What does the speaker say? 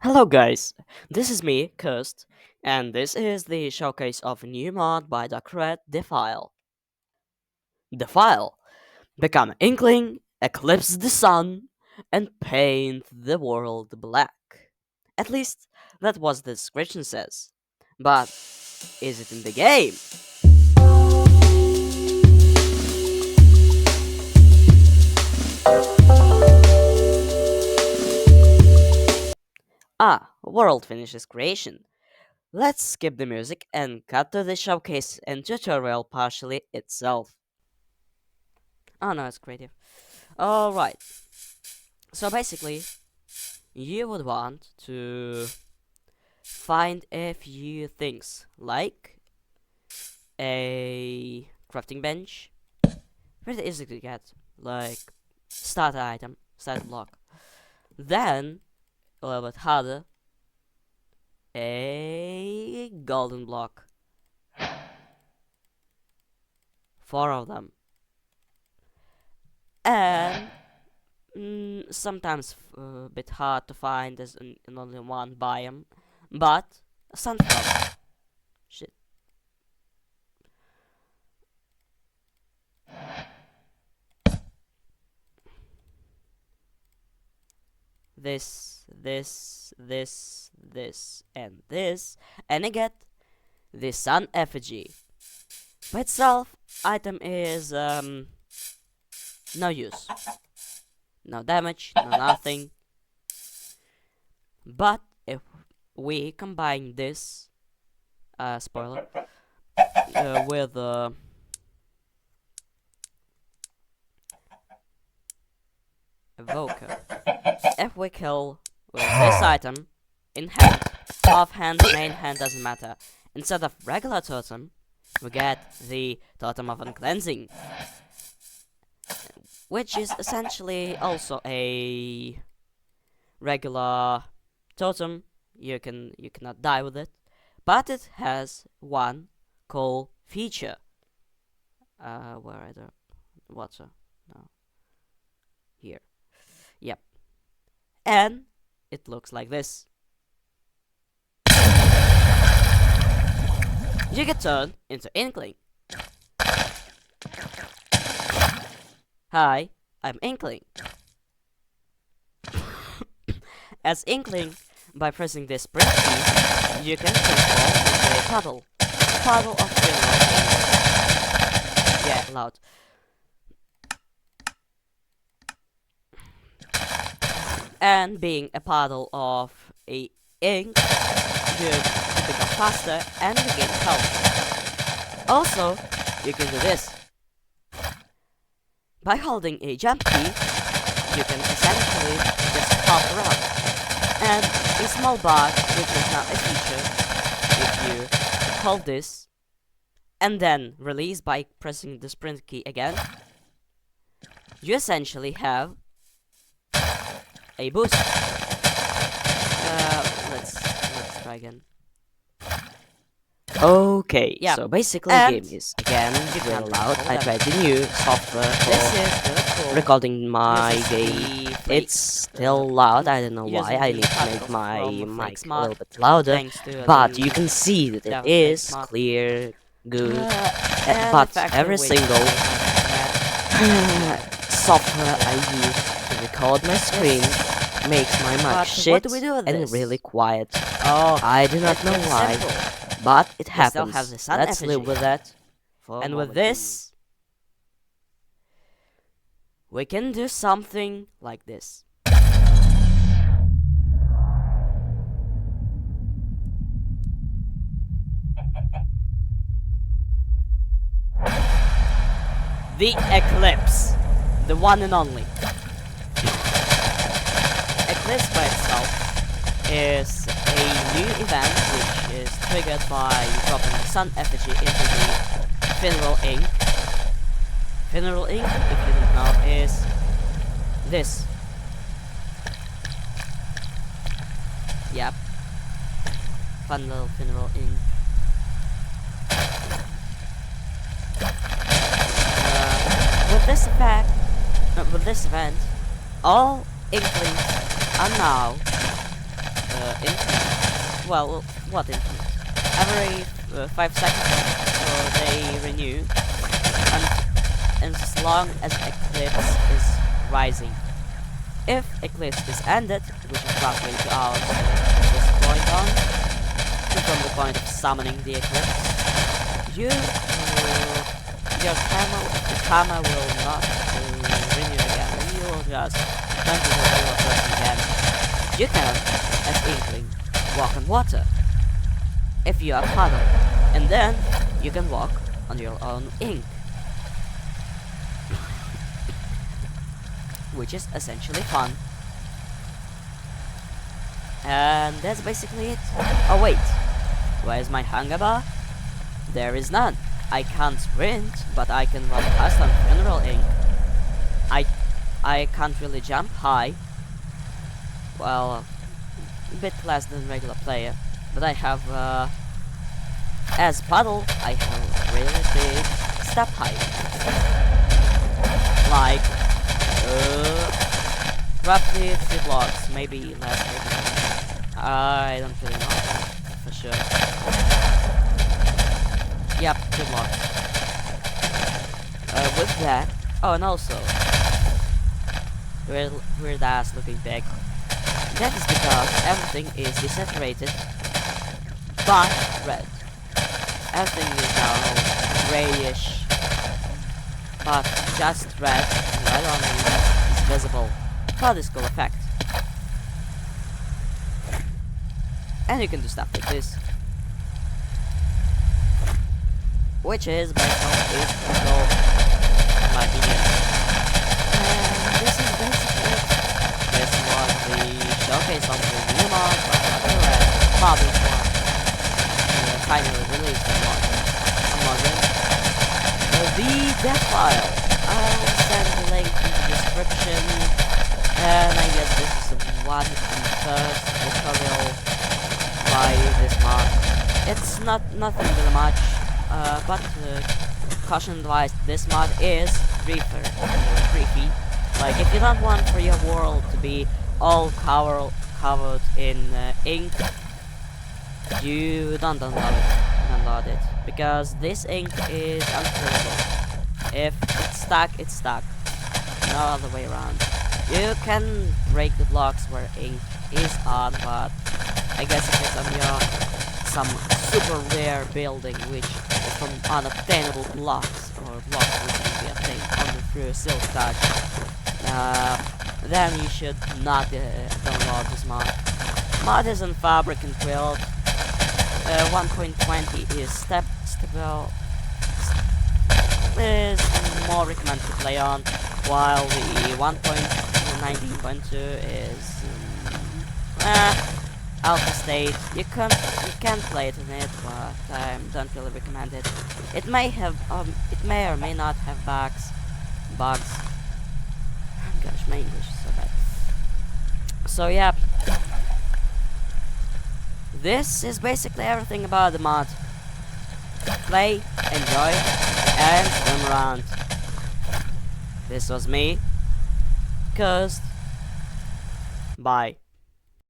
Hello guys, this is me, Kirst, and this is the showcase of a new mod by the creator Defile. Defile, become an inkling, eclipse the sun, and paint the world black. At least, that was the description says. But, is it in the game? World finishes creation. Let's skip the music and cut to the showcase and tutorial partially itself. Oh no, it's creative. Alright, so basically, you would want to find a few things like a crafting bench, very easy to get, like starter item, starter block. Then, a little bit harder, a golden block. 4 of them. And sometimes a bit hard to find as in only one biome, but a sunflower. Shit. This, and this, and I get the sun effigy. By itself, item is no use, no damage, no nothing. But if we combine this spoiler with evoker, if we kill with this item in hand, off hand, main hand, doesn't matter. Instead of regular totem, we get the totem of uncleansing, which is essentially also a regular totem. You cannot die with it, but it has one cool feature. Where are the water? No, here. Yep, and it looks like this. You get turned into Inkling. Hi, I'm Inkling. As Inkling, by pressing this sprint key, you can transform into a puddle. Puddle of mineral. Yeah, loud. And being a puddle of a ink, you become faster and regain health. Also, you can do this. By holding a jump key, you can essentially just hop around. And a small bar, which is not a feature, if you hold this, and then release by pressing the sprint key again, you essentially have a boost. Let's try again. Okay, yeah. So basically the game is again really loud. I tried the new software for recording my game. It's still loud, I don't know why. I need to make my mic a little bit louder, but you can see that it is clear, good, but every single software I use to record my screen makes my mic shit and really quiet. I do not know why. But it happens. Let's live with that. And with this, we can do something like this. The Eclipse. The one and only. Eclipse by itself is a new event which is triggered by dropping the sun effigy into the funeral ink. Funeral ink, if you don't know, is this. Yep. Fun little funeral ink. With this event, all Inklings are now infinite. Well, what infinite? Every 5 seconds they renew, and as long as eclipse is rising. If eclipse is ended, which is roughly 2 hours from this point on, from the point of summoning the eclipse, the camera will not renew again, and you will just turn to the regular person again. You can, as Inkling, walk on water, if you are paddle, and then you can walk on your own ink, which is essentially fun. And that's basically it. Oh wait, where's my hunger bar? There is none. I can't sprint, but I can run fast on mineral ink. I can't really jump high. Well, a bit less than regular player, but I have as paddle I have really big step height, like roughly 3 blocks, maybe less, maybe more. I don't really know for sure. Yep, 2 blocks. With that, oh, and also weird ass looking pig. That is because everything is desaturated but red. Everything is now grayish, but just red, and red only is visible for this cool effect. And you can do stuff like this, which is basically cool, in my opinion. And this is basically it. This was the showcase of the new mod, but public one. Finally released the mod. The Defile. I'll send the link in the description. And I guess this is the 101st tutorial by this mod. It's nothing really much, but caution advised, this mod is creepy. Like, if you don't want for your world to be all covered in ink, you don't download it, because this ink is unkillable. If it's stuck, it's stuck. No other way around. You can break the blocks where ink is on, but I guess if it's on your some super rare building which is from unobtainable blocks, or blocks which can be obtained only through a silk touch, then you should not download this mod. Mod is on Fabric and Quilt. 1.20 is stable, is more recommended to play on, while the 1.19.2 is alpha state. You can play it in it, but I don't really recommend it. It may or may not have bugs. Gosh, my English is so bad. So yeah, this is basically everything about the mod. Play, enjoy, and swim around. This was me, Cursed. Bye.